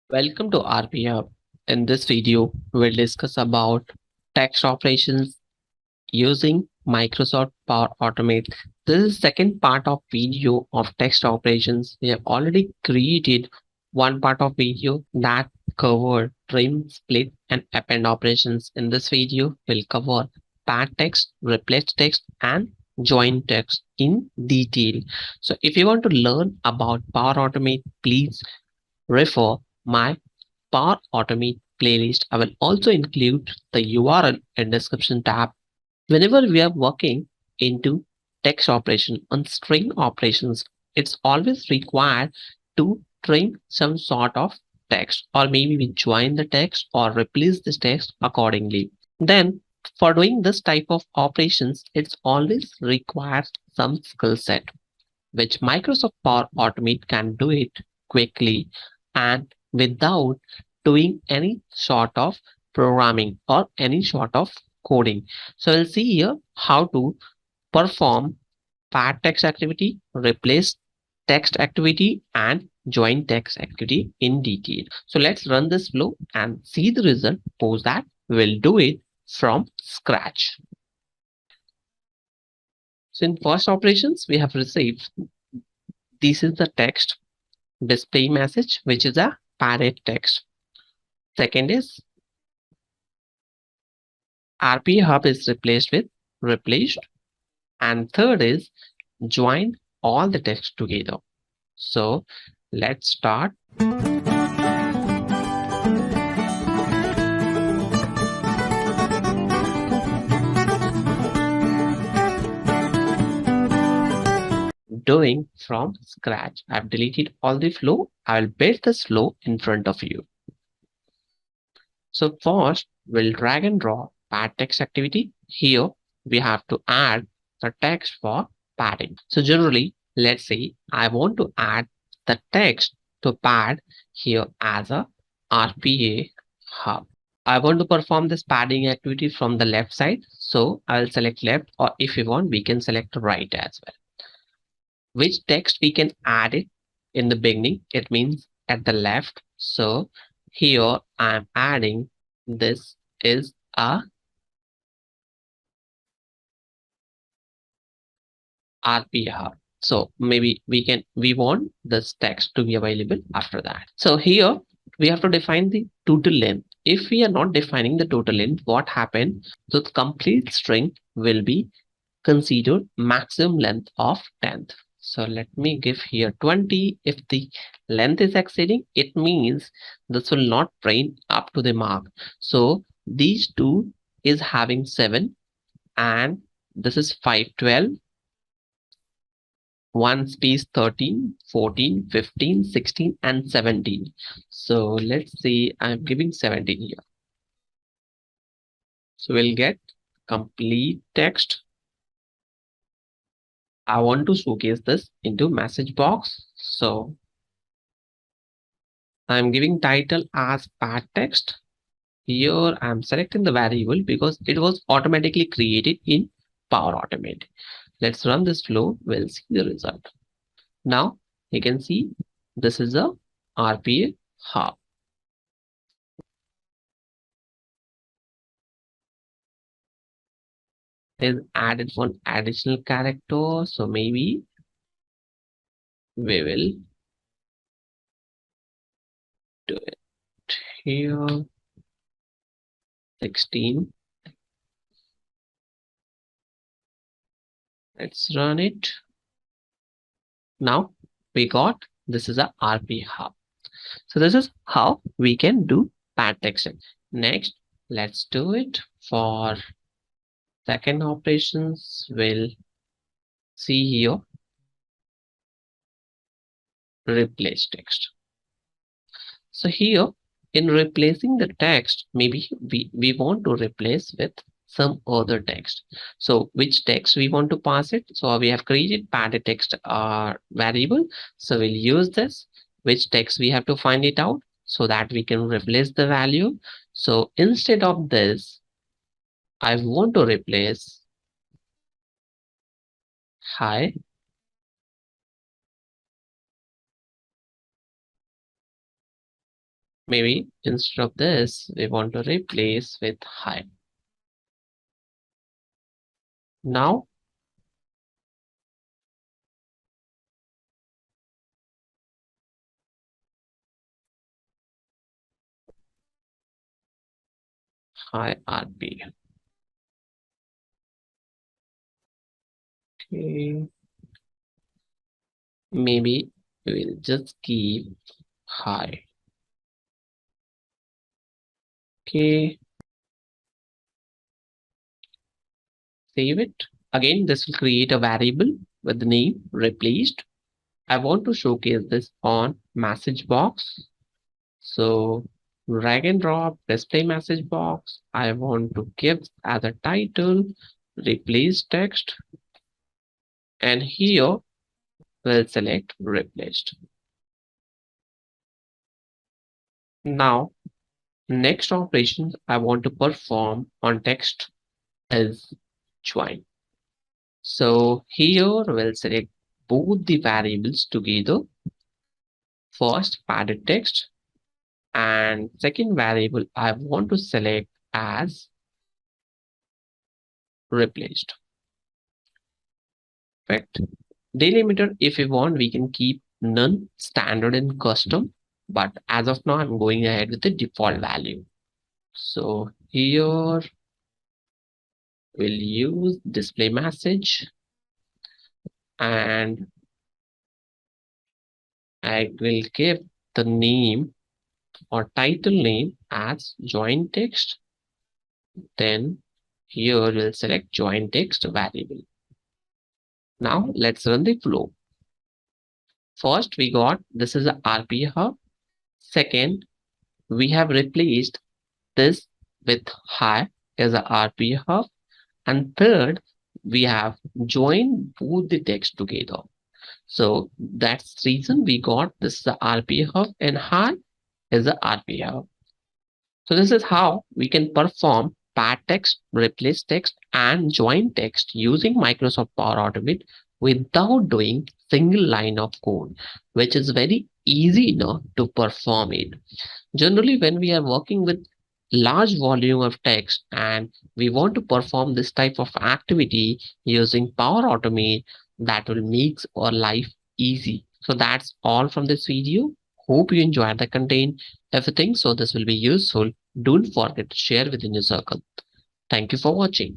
Welcome to RPR. In this video, we'll discuss about text operations using Microsoft Power Automate. This is second part of video of text operations. We have already created one part of video that covered trim, split, and append operations. In this video, we'll cover pad text, replace text, and join text in detail. So if you want to learn about Power Automate, please refer my Power Automate playlist. I will also include the URL in description tab. Whenever we are working into text operation on string operations, it's always required to trim some sort of text, or maybe we join the text or replace this text accordingly. Then for doing this type of operations, it's always requires some skill set which Microsoft Power Automate can do it quickly and without doing any sort of programming or any sort of coding. So we'll see here how to perform pad text activity, replace text activity, and join text activity in detail. So let's run this flow and see the result. Post that we'll do it from scratch. So in first operations, we have received this is the text display message, which is a padded text. Second is RPA hub is replaced with replaced, and third is join all the text together. So let's start. Doing from scratch. I've deleted all the flow. I'll build this flow in front of you. So first, we'll drag and drop pad text activity. Here, we have to add the text for padding. So generally, let's say I want to add the text to pad here as a RPA hub. I want to perform this padding activity from the left side. So I'll select left, or if you want, we can select right as well. Which text we can add it in the beginning? It means at the left. So here I'm adding this is a RPA hub. So maybe we want this text to be available after that. So here we have to define the total length. If we are not defining the total length, what happens? So the complete string will be considered maximum length of 10th. So let me give here 20. If the length is exceeding, it means this will not print up to the mark. So these two is having 7 and this is 512, one space 13, 14, 15, 16 and 17. So let's see, I'm giving 17 here. So we'll get complete text. I want to showcase this into message box. So I'm giving title as pad text. Here I'm selecting the variable because it was automatically created in Power Automate. Let's run this flow. We'll see the result. Now you can see this is a RPA hub. Is added one additional character. So maybe we will do it here. 16. Let's run it. Now we got this is a RP hub. So this is how we can do pad text. Next, let's do it for second operations. We'll see here replace text. So here in replacing the text, maybe we want to replace with some other text. So which text we want to pass it? So we have created padded text variable. So we'll use this. Which text we have to find it out so that we can replace the value. So instead of this, I want to replace hi. Maybe instead of this, we want to replace with hi. Now, hi RP. Okay. Maybe we'll just keep hi. Okay. Save it. Again, this will create a variable with the name replaced. I want to showcase this on message box. So drag and drop display message box. I want to give as a title replace text, and here we'll select replaced. Now next operation I want to perform on text is join. So here we'll select both the variables together. First padded text, and second variable I want to select as replaced. Perfect. Delimiter, if we want, we can keep none, standard and custom. But as of now, I'm going ahead with the default value. So here we'll use display message, and I will give the name or title name as join text. Then here we'll select join text variable. Now let's run the flow. First, we got this is a RP hub. Second, we have replaced this with hi as a RP hub. And third, we have joined both the text together. So that's the reason we got this is a RP hub and hi is a RP hub. So this is how we can perform pad text, replace text, and join text using Microsoft Power Automate without doing single line of code, which is very easy enough to perform it. Generally, when we are working with large volume of text and we want to perform this type of activity using Power Automate, that will make our life easy. So that's all from this video. Hope you enjoyed the content. If you think so, this will be useful, don't forget to share within your circle. Thank you for watching.